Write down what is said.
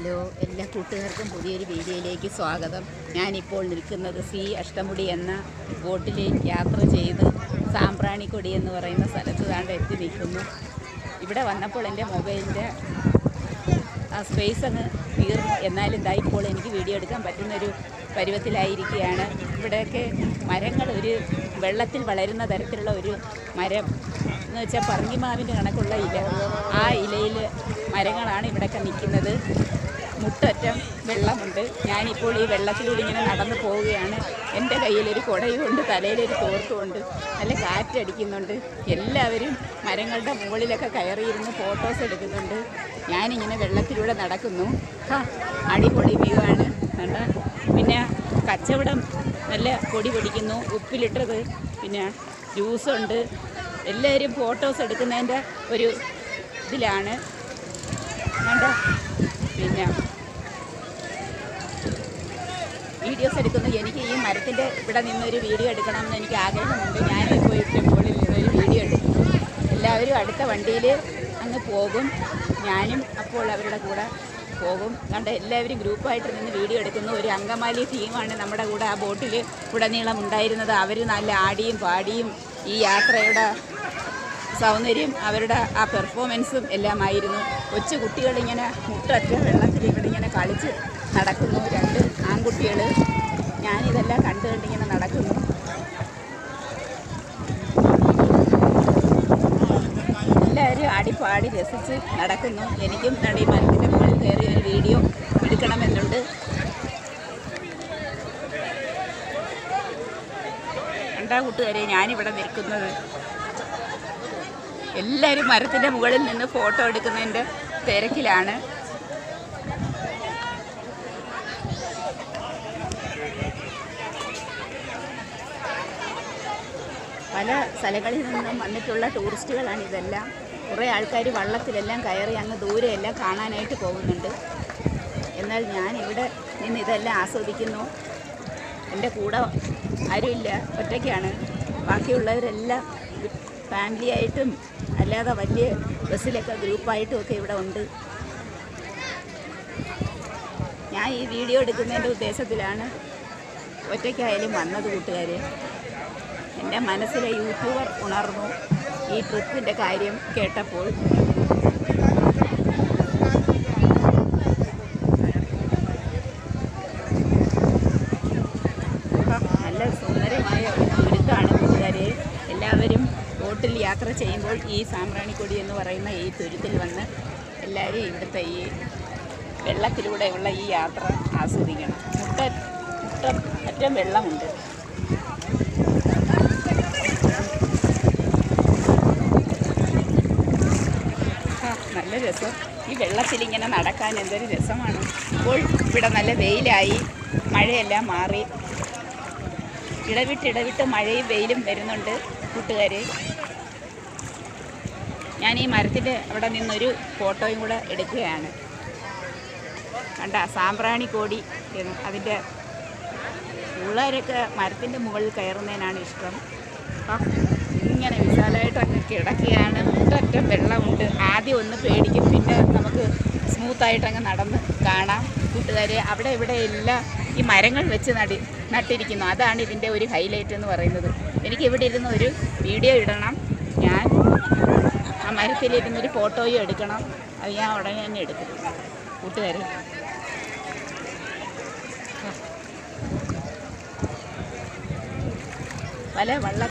Hello, എല്ലാ കൂട്ടുകാർക്കും പുതിയൊരു വീഡിയോയിലേക്ക് സ്വാഗതം. ഞാനിപ്പോൾ നിൽക്കുന്നത് സി അഷ്ടമുടി എന്ന ബോട്ടിൽ യാത്ര ചെയ്ത് സാമ്പ്രാണിക്കൊടി എന്ന് പറയുന്ന സ്ഥലത്ത് താണ്ട് എത്തി നിൽക്കുന്നു. ഇവിടെ വന്നപ്പോൾ എൻ്റെ മൊബൈലിൻ്റെ ആ സ്പേസ് അങ്ങ് തീർന്നു. എന്നാലും ഇതാ ഇപ്പോൾ എനിക്ക് വീഡിയോ എടുക്കാൻ പറ്റുന്നൊരു പരുവത്തിലായിരിക്കുകയാണ്. ഇവിടെയൊക്കെ മരങ്ങൾ ഒരു വെള്ളത്തിൽ വളരുന്ന തരത്തിലുള്ള ഒരു മരം എന്ന് വെച്ചാൽ പറങ്കിമാവിൻ്റെ കണക്കുള്ള ഇല, ആ ഇലയിൽ മരങ്ങളാണ് ഇവിടെയൊക്കെ നിൽക്കുന്നത്. മുട്ടറ്റം വെള്ളമുണ്ട്. ഞാനിപ്പോൾ ഈ വെള്ളത്തിലൂടെ ഇങ്ങനെ നടന്നു പോവുകയാണ്. എൻ്റെ കയ്യിലൊരു കുടയുമുണ്ട്, തലയിലൊരു തോർത്തുമുണ്ട്. നല്ല കാറ്റടിക്കുന്നുണ്ട്. എല്ലാവരും മരങ്ങളുടെ മുകളിലൊക്കെ കയറിയിരുന്ന് ഫോട്ടോസ് എടുക്കുന്നുണ്ട്. ഞാനിങ്ങനെ വെള്ളത്തിലൂടെ നടക്കുന്നു. അടിപൊളി വ്യൂ ആണ്. പിന്നെ കച്ചവടം നല്ല പൊടി പൊടിക്കുന്നു, ഉപ്പിലിട്ടത്, പിന്നെ ജ്യൂസുണ്ട്. എല്ലാവരും ഫോട്ടോസ് എടുക്കുന്നതിൻ്റെ ഒരു ഇതിലാണ്. പിന്നെ വീഡിയോസ് എടുക്കുന്നു. എനിക്ക് ഈ മരത്തിൻ്റെ ഇവിടെ നിന്നൊരു വീഡിയോ എടുക്കണമെന്ന് എനിക്ക് ആഗ്രഹമുണ്ട്. ഞാനും ഇപ്പോൾ ഇവിടെ മുകളിൽ നിന്നൊരു വീഡിയോ എടുക്കുന്നു. എല്ലാവരും അടുത്ത വണ്ടിയിൽ അങ്ങ് പോകും. ഞാനും അപ്പോൾ അവരുടെ കൂടെ പോകും. എല്ലാവരും ഗ്രൂപ്പായിട്ട് നിന്ന് വീഡിയോ എടുക്കുന്നു. ഒരു അങ്കമാലി ടീമാണ് നമ്മുടെ കൂടെ ആ ബോട്ടിൽ ഉടനീളം ഉണ്ടായിരുന്നത്. അവർ നല്ല ആടിയും പാടിയും ഈ യാത്രയുടെ സൗന്ദര്യം, അവരുടെ ആ പെർഫോമൻസും എല്ലാമായിരുന്നു. കൊച്ചു കുട്ടികളിങ്ങനെ മുട്ടറ്റ വെള്ളത്തിൽ ഇവിടെ ഇങ്ങനെ കളിച്ച് നടക്കുന്നു. 2 ആൺകുട്ടികൾ. ഞാനിതെല്ലാം കണ്ടിങ്ങനെ നടക്കുന്നു. എല്ലാവരും ആടിപ്പാടി രസിച്ച് നടക്കുന്നു. എനിക്കും നടി മരത്തിൻ്റെ മുകളിൽ കയറി ഒരു വീഡിയോ എടുക്കണമെന്നുണ്ട്. കണ്ടാ കൂട്ടുകാരെ, ഞാനിവിടെ നിൽക്കുന്നത്. എല്ലാവരും മരത്തിൻ്റെ മുകളിൽ നിന്ന് ഫോട്ടോ എടുക്കുന്നതിൻ്റെ തിരക്കിലാണ്. പല സ്ഥലങ്ങളിൽ നിന്നും വന്നിട്ടുള്ള ടൂറിസ്റ്റുകളാണ് ഇതെല്ലാം. കുറേ ആൾക്കാർ വള്ളത്തിലെല്ലാം കയറി അങ്ങ് ദൂരെയെല്ലാം കാണാനായിട്ട് പോകുന്നുണ്ട്. എന്നാൽ ഞാനിവിടെ നിന്ന് ഇതെല്ലാം ആസ്വദിക്കുന്നു. എൻ്റെ കൂടെ ആരുമില്ല, ഒറ്റയ്ക്കാണ്. ബാക്കിയുള്ളവരെല്ലാം ഫാമിലി ആയിട്ടും അല്ലാതെ വലിയ ബസ്സിലൊക്കെ ഗ്രൂപ്പായിട്ടും ഒക്കെ ഇവിടെ ഉണ്ട്. ഞാൻ ഈ വീഡിയോ എടുക്കുന്നതിൻ്റെ ഉദ്ദേശത്തിലാണ് ഒറ്റയ്ക്കായാലും വന്നത് കൂട്ടുകാരെ. എൻ്റെ മനസ്സിലെ യൂട്യൂബർ ഉണർന്നു ഈ ട്രിപ്പിൻ്റെ കാര്യം കേട്ടപ്പോൾ. നല്ല സുന്ദരമായ ഒരു തുരുത്താണ് കൂട്ടുകാരെ. എല്ലാവരും ബോട്ടിൽ യാത്ര ചെയ്യുമ്പോൾ ഈ സാമ്പ്രാണിക്കൊടി എന്ന് പറയുന്ന ഈ തുരുത്തിൽ വന്ന് എല്ലാവരും ഇവിടുത്തെ ഈ വെള്ളത്തിലൂടെയുള്ള ഈ യാത്ര ആസ്വദിക്കണം. മുട്ടറ്റം വെള്ളമുണ്ട്. നല്ല രസം. ഈ വെള്ളത്തിലിങ്ങനെ നടക്കാൻ എന്തൊരു രസമാണ്. ഇപ്പോൾ ഇവിടെ നല്ല വെയിലായി, മഴയെല്ലാം മാറി. ഇടവിട്ട് മഴയും വെയിലും വരുന്നുണ്ട് കൂട്ടുകാരെ. ഞാൻ ഈ മരത്തിൻ്റെ അവിടെ നിന്നൊരു ഫോട്ടോയും കൂടെ എടുക്കുകയാണ്. കണ്ട സാമ്പ്രാണിക്കൊടി. അതിൻ്റെ പിള്ളേരൊക്കെ മരത്തിൻ്റെ മുകളിൽ കയറുന്നതിനാണ് ഇഷ്ടം. ഇങ്ങനെ വിശാലമായിട്ട് അങ്ങ് കിടക്കുകയാണ്. മുട്ടറ്റം വെള്ളമുണ്ട്. ആദ്യം ഒന്ന് പേടിക്കും, പിന്നെ നമുക്ക് സ്മൂത്തായിട്ട് അങ്ങ് നടന്ന് കാണാം കൂട്ടുകാരെ. അവിടെ ഇവിടെ എല്ലാം ഈ മരങ്ങൾ വെച്ച് നട്ടിരിക്കുന്നു. അതാണ് ഇതിൻ്റെ ഒരു ഹൈലൈറ്റ് എന്ന് പറയുന്നത്. എനിക്ക് ഇവിടെ ഇരുന്ന് ഒരു വീഡിയോ ഇടണം. ഞാൻ ആ മരത്തിലിരുന്നൊരു ഫോട്ടോയും എടുക്കണം. അത് ഞാൻ ഉടനെ തന്നെ എടുക്കും കൂട്ടുകാർ. പല